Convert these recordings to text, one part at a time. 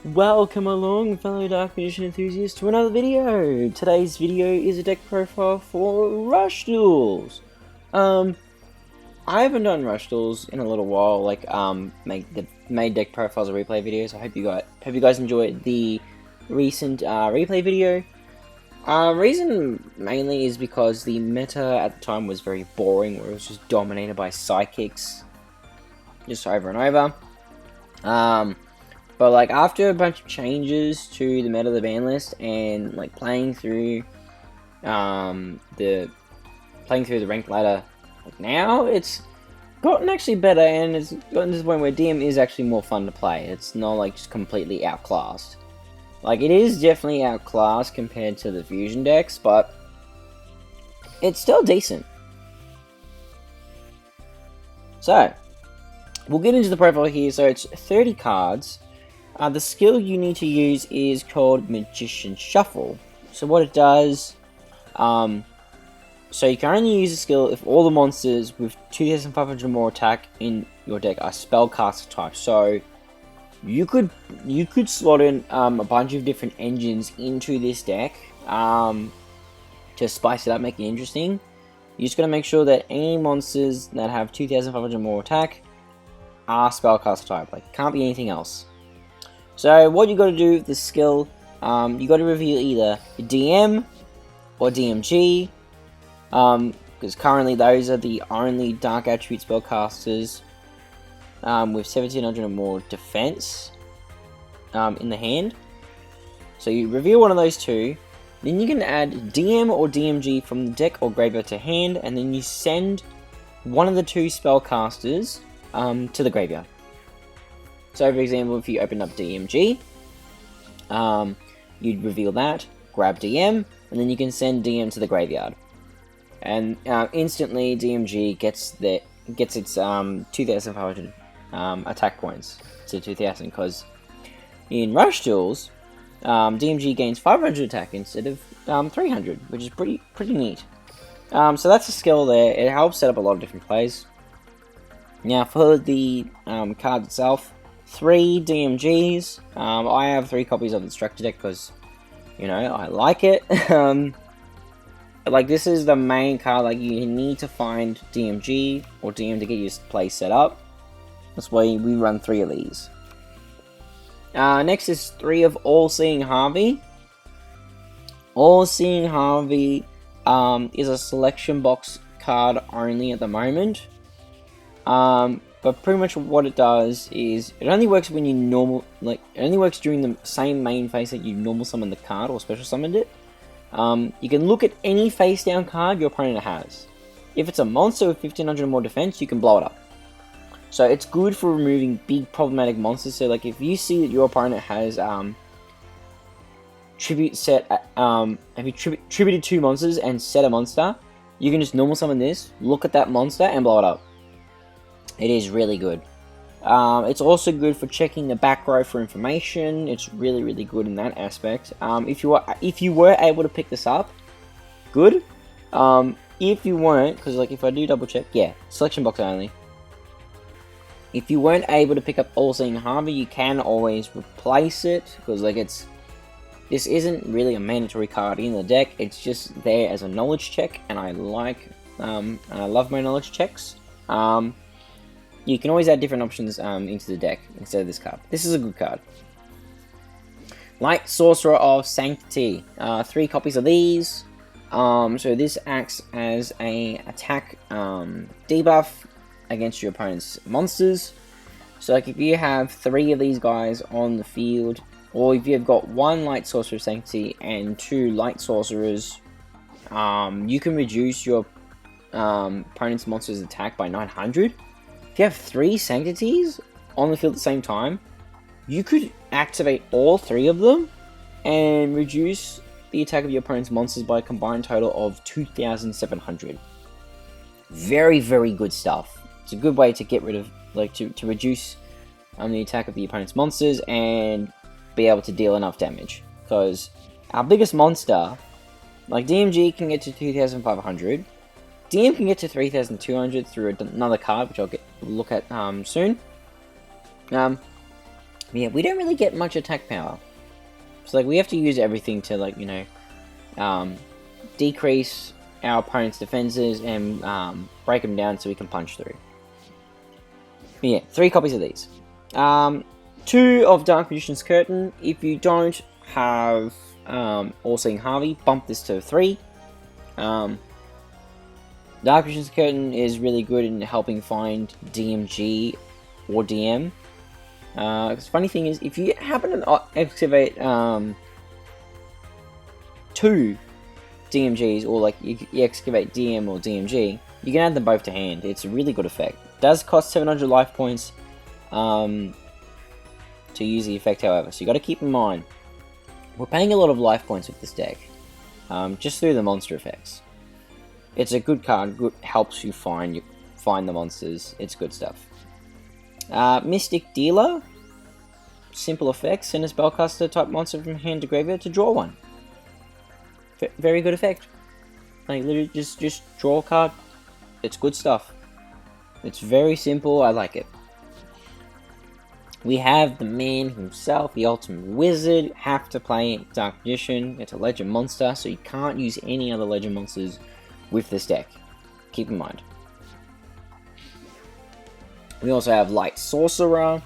Welcome along, fellow Dark Magician enthusiasts, to another video! Today's video is a deck profile for Rush Duels. I haven't done Rush Duels in a little while, made deck profiles or replay videos. I hope you guys enjoyed the recent replay video. Reason mainly is because the meta at the time was very boring, where it was just dominated by psychics, just over and over. But like after a bunch of changes to the meta of the ban list and like playing through the ranked ladder, like now it's gotten actually better, and it's gotten to the point where DM is actually more fun to play. It's not like just completely outclassed. Like it is definitely outclassed compared to the fusion decks, but it's still decent. So we'll get into the profile here. So it's 30 cards. The skill you need to use is called Magician Shuffle. So what it does, so you can only use the skill if all the monsters with 2,500 more attack in your deck are spellcaster type. So you could slot in a bunch of different engines into this deck to spice it up, make it interesting. You just gotta make sure that any monsters that have 2,500 more attack are spellcaster type. Like can't be anything else. So what you got to do with this skill, you got to reveal either DM or DMG, because currently those are the only Dark Attribute spellcasters with 1,700 or more defense in the hand. So you reveal one of those two, then you can add DM or DMG from the deck or graveyard to hand, and then you send one of the two spellcasters to the graveyard. So for example, if you open up DMG, you'd reveal that, grab DM, and then you can send DM to the graveyard. And instantly DMG gets its 2,500 attack points to 2,000, because in Rush Duels, DMG gains 500 attack instead of 300, which is pretty neat. So that's a skill there. It helps set up a lot of different plays. Now for the card itself, 3 DMGs. I have 3 copies of the Structure deck because, you know, I like it. Like this is the main card. Like you need to find DMG or DM to get your play set up. That's why we run 3 of these. Next is 3 of All-Seeing Harvey. All-Seeing Harvey is a selection box card only at the moment. But pretty much what it does is, it only works when you it only works during the same main phase that you normal summon the card or special summoned it. You can look at any face down card your opponent has. If it's a monster with 1,500 or more defense, you can blow it up. So it's good for removing big problematic monsters. So like if you see that your opponent has tributed 2 monsters and set a monster, you can just normal summon this, look at that monster, and blow it up. It is really good. It's also good for checking the back row for information. It's really good in that aspect. If you were able to pick this up, good. If you weren't, because like if I do double check, yeah, selection box only. If you weren't able to pick up All-Seeing Harvey, you can always replace it, because like this isn't really a mandatory card in the deck. It's just there as a knowledge check, and I love my knowledge checks. You can always add different options into the deck instead of this card. This is a good card. Light Sorcerer of Sanctity. 3 copies of these. So this acts as a attack debuff against your opponent's monsters. So like if you have 3 of these guys on the field, or if you've got 1 Light Sorcerer of Sanctity and 2 Light Sorcerers, you can reduce your opponent's monster's attack by 900. If you have 3 Sanctities on the field at the same time, you could activate all 3 of them and reduce the attack of your opponent's monsters by a combined total of 2,700. Very good stuff. It's a good way to get rid of, like, to reduce the attack of the opponent's monsters and be able to deal enough damage. Because our biggest monster, like DMG, can get to 2,500. DM can get to 3,200 through another card, which I'll look at soon. Yeah, we don't really get much attack power. So, like, we have to use everything to, like, decrease our opponent's defenses and break them down so we can punch through. But yeah, 3 copies of these. 2 of Dark Magician's Curtain. If you don't have All-Seeing Harvey, bump this to 3. Dark Magician's Curtain is really good in helping find DMG or DM. Because funny thing is, if you happen to excavate 2 DMGs, or like you excavate DM or DMG, you can add them both to hand. It's a really good effect. It does cost 700 life points to use the effect, however, so you got to keep in mind we're paying a lot of life points with this deck, just through the monster effects. It's a good card. Good, helps you find the monsters. It's good stuff. Mystic Dealer, simple effect. Send a spellcaster type monster from hand to graveyard to draw one. Very good effect. Like, literally just draw a card. It's good stuff. It's very simple. I like it. We have the man himself, the ultimate wizard. Have to play Dark Magician. It's a legend monster, so you can't use any other legend monsters with this deck. Keep in mind. We also have Light Sorcerer.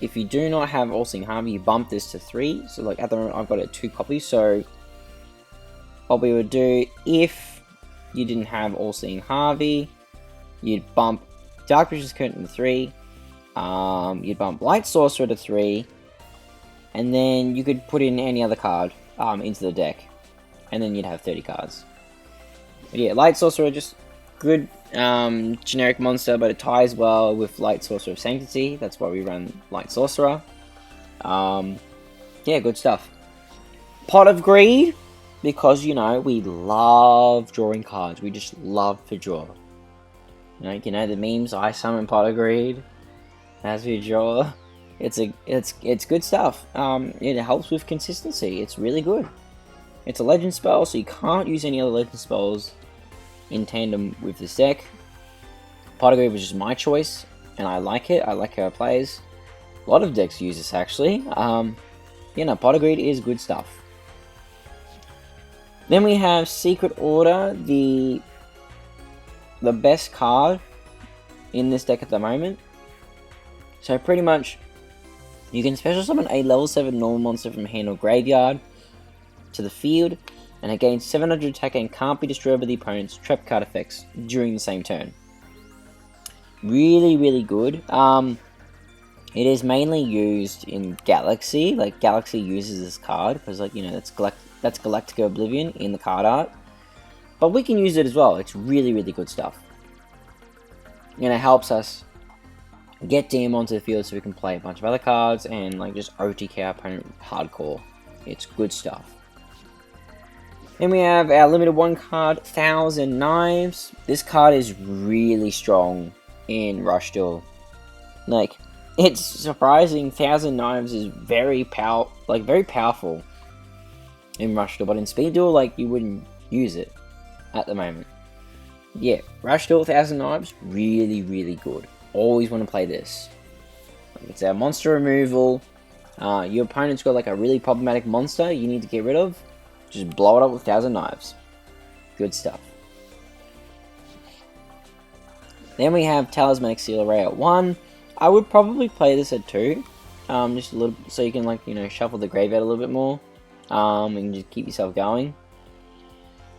If you do not have All-Seeing Harvey, you bump this to 3. So, like, at the moment I've got it 2 copies, so what we would do, if you didn't have All-Seeing Harvey, you'd bump Dark Magician's Curtain to 3, you'd bump Light Sorcerer to 3, and then you could put in any other card into the deck, and then you'd have 30 cards. But yeah, Light Sorcerer, just good generic monster, but it ties well with Light Sorcerer of Sanctity. That's why we run Light Sorcerer. Yeah, good stuff. Pot of Greed, because, you know, we love drawing cards. We just love to draw. You know the memes, I summon Pot of Greed as we draw. It's good stuff. It helps with consistency. It's really good. It's a legend spell, so you can't use any other legend spells in tandem with this deck. Pot of Greed was just my choice, and I like it. I like how it plays. A lot of decks use this, actually. Pot of Greed is good stuff. Then we have Secret Order, the best card in this deck at the moment. So pretty much, you can special summon a level 7 normal monster from hand or graveyard to the field, and it gains 700 attack and can't be destroyed by the opponent's trap card effects during the same turn. Really, really good. It is mainly used in Galaxy. Like, Galaxy uses this card because, like, you know, that's Galactica Oblivion in the card art. But we can use it as well. It's really, really good stuff. And it helps us get DM onto the field so we can play a bunch of other cards and, like, just OTK our opponent hardcore. It's good stuff. Then we have our limited 1 card, Thousand Knives. This card is really strong in Rush Duel. Like, it's surprising. Thousand Knives is very powerful in Rush Duel, but in Speed Duel, like, you wouldn't use it at the moment. Yeah, Rush Duel, Thousand Knives, really, really good. Always want to play this. It's our monster removal. Your opponent's got, like, a really problematic monster you need to get rid of. Just blow it up with Thousand Knives. Good stuff. Then we have Talismanic Seal Array at 1. I would probably play this at 2. Just a little, so you can, like, you know, shuffle the graveyard a little bit more. And just keep yourself going.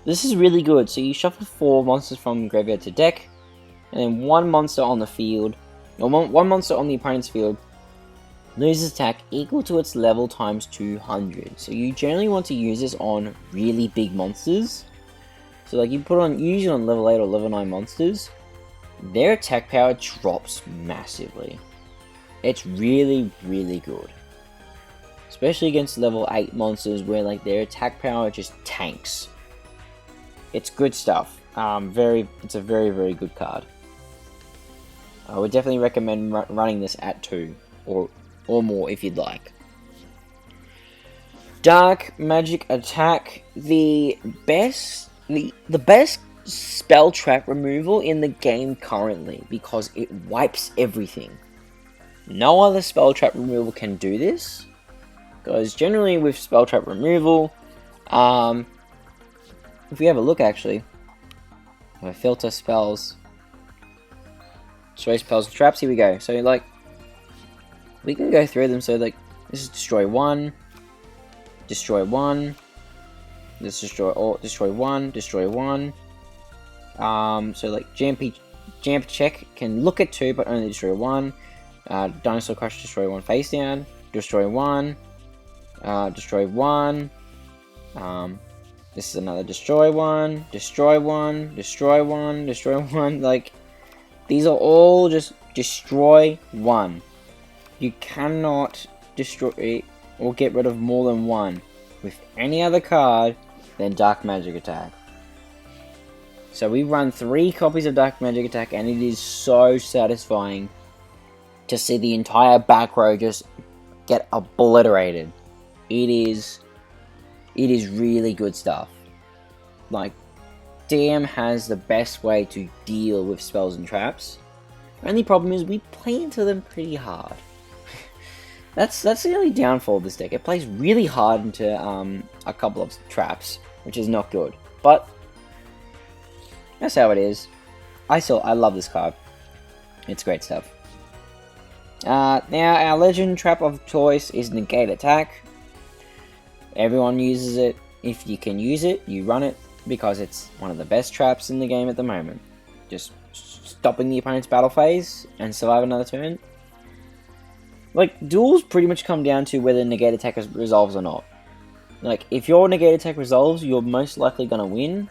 This is really good. So you shuffle 4 monsters from graveyard to deck, and then 1 monster on the field, or one monster on the opponent's field, loses attack equal to its level times 200. So you generally want to use this on really big monsters. So, like, you use it on level 8 or level 9 monsters, their attack power drops massively. It's really, really good. Especially against level 8 monsters where, like, their attack power just tanks. It's good stuff. It's a very, very good card. I would definitely recommend running this at 2 or more if you'd like. Dark Magic Attack, the best spell trap removal in the game currently, because it wipes everything. No other spell trap removal can do this, because generally with spell trap removal, if we have a look actually, if I filter spells, destroy spells and traps, here we go. So like, we can go through them. So like, this is destroy 1, destroy 1, let's destroy all, destroy 1, destroy 1. So like Jump Check can look at 2 but only destroy 1. Dinosaur Crush, destroy 1 face down, destroy 1, destroy 1. This is another destroy 1, destroy 1, destroy 1, destroy 1. Like, these are all just destroy 1. You cannot destroy or get rid of more than 1 with any other card than Dark Magic Attack. So we run 3 copies of Dark Magic Attack, and it is so satisfying to see the entire back row just get obliterated. It is really good stuff. Like, DM has the best way to deal with spells and traps. The only problem is we play into them pretty hard. That's the only downfall of this deck. It plays really hard into a couple of traps, which is not good. But that's how it is. I love this card. It's great stuff. Now, our legend trap of choice is Negate Attack. Everyone uses it. If you can use it, you run it, because it's one of the best traps in the game at the moment. Just stopping the opponent's battle phase and survive another turn. Like, duels pretty much come down to whether Negate Attack resolves or not. Like, if your Negate Attack resolves, you're most likely going to win.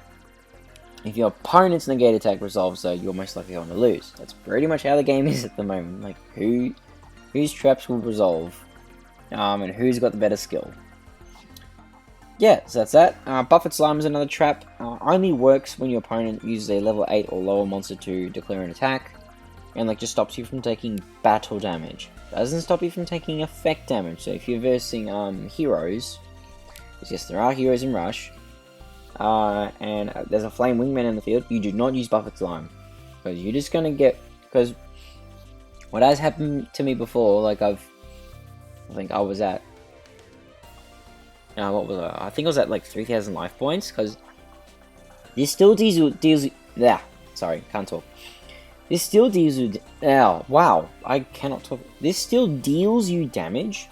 If your opponent's Negate Attack resolves, though, you're most likely going to lose. That's pretty much how the game is at the moment. Like, whose traps will resolve, and who's got the better skill. Yeah, so that's that. Buffet Slime is another trap. Only works when your opponent uses a level 8 or lower monster to declare an attack, and like just stops you from taking battle damage. Doesn't stop you from taking effect damage. So if you're versing heroes, because yes, there are heroes in Rush, and there's a Flame Wingman in the field, you do not use Buffet Slime, because you're just gonna get, because what has happened to me before, like I think I was at, what was I? I think I was at like 3,000 life points, because this still deals. Yeah, sorry, can't talk. This still deals you. Oh, wow, I cannot talk. This still deals you damage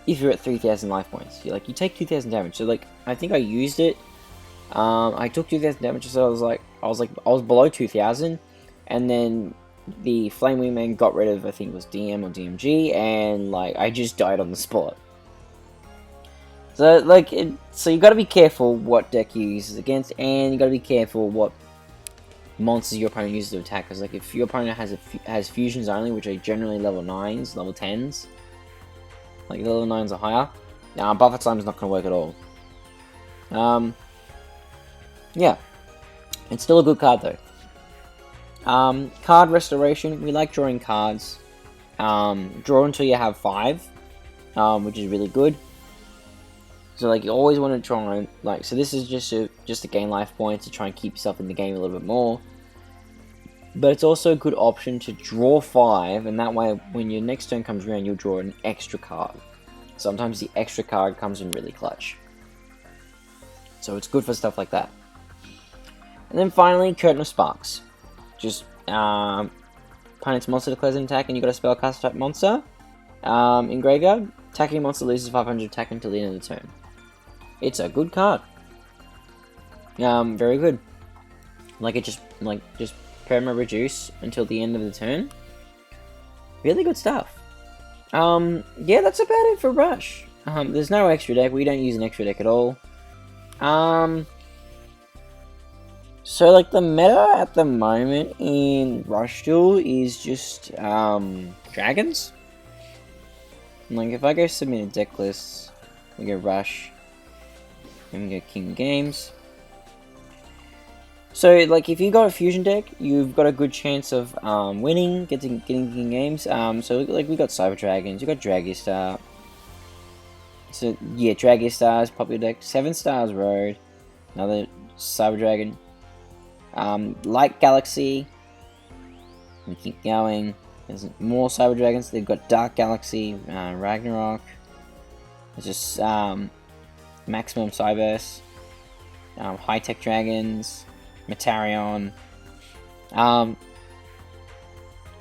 if you're at 3,000 life points. You take 2,000 damage. So like, I think I used it. I took 2,000 damage, so I was below 2,000, and then the Flame Wingman got rid of, I think it was DM or DMG, and like I just died on the spot. So like, so you got to be careful what deck you use against, and you got to be careful what monsters your opponent uses to attack. Because like, if your opponent has fusions only, which are generally level 9s, level 10s, like level 9s are higher, Buffet Slime is not going to work at all. Yeah, it's still a good card though. Card Restoration, we like drawing cards. Draw until you have 5, which is really good. So like, you always want to try and like, so this is just to gain life points, to try and keep yourself in the game a little bit more. But it's also a good option to draw 5, and that way when your next turn comes around, you'll draw an extra card. Sometimes the extra card comes in really clutch. So it's good for stuff like that. And then finally, Curtain of Sparks. Just opponent's monster declares an attack, and you got a spellcast type monster in graveyard. Attacking monster loses 500 attack until the end of the turn. It's a good card. Very good. Like, it just perma reduce until the end of the turn. Really good stuff. Yeah, that's about it for Rush. There's no extra deck. We don't use an extra deck at all. So like, the meta at the moment in Rush Duel is just dragons. Like, if I go submit a deck list, we go Rush, and we go King Games. So like, if you got a fusion deck, you've got a good chance of winning, getting King Games. So like, we got Cyber Dragons, you got Dragistar. So yeah, Dragistar is popular deck. 7 Stars Road, another Cyber Dragon. Light Galaxy. We keep going. There's more Cyber Dragons. They've got Dark Galaxy, Ragnarok. There's just Maximum Cyberse, High Tech Dragons, Metarion.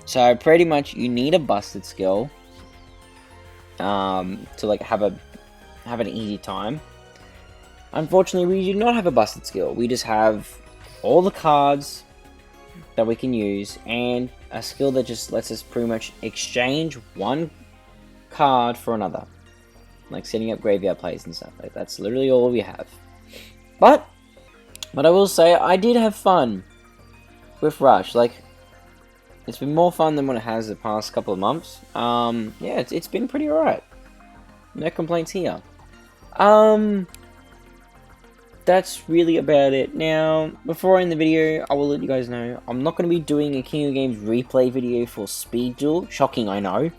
So pretty much you need a busted skill to like have an easy time. Unfortunately, we do not have a busted skill. We just have all the cards that we can use and a skill that just lets us pretty much exchange one card for another, like setting up graveyard plays and stuff. Like that's literally all we have. But I will say I did have fun with Rush. Like, it's been more fun than what it has the past couple of months. Yeah, it's been pretty alright. No complaints here. That's really about it. Now, before I end the video, I will let you guys know I'm not going to be doing a King of Games replay video for Speed Duel. Shocking, I know.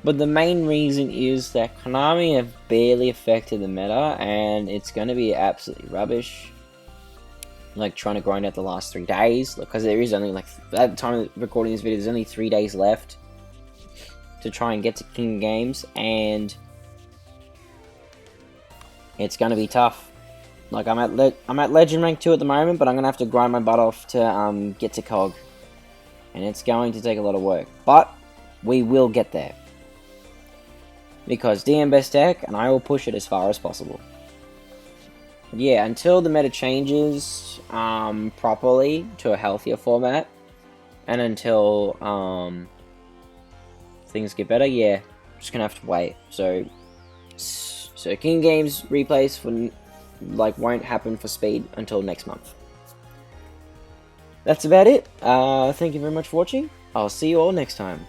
But the main reason is that Konami have barely affected the meta, and it's going to be absolutely rubbish. Like, trying to grind out the last 3 days, because there is only, like, at the time of recording this video, there's only 3 days left to try and get to King of Games, and it's going to be tough. Like, I'm at Legend Rank 2 at the moment, but I'm going to have to grind my butt off to get to COG. And it's going to take a lot of work. But we will get there. Because DM best deck, and I will push it as far as possible. But yeah, until the meta changes properly to a healthier format, and until things get better, yeah, I'm just going to have to wait. So King Games replays won't happen for Speed until next month. That's about it. Thank you very much for watching. I'll see you all next time.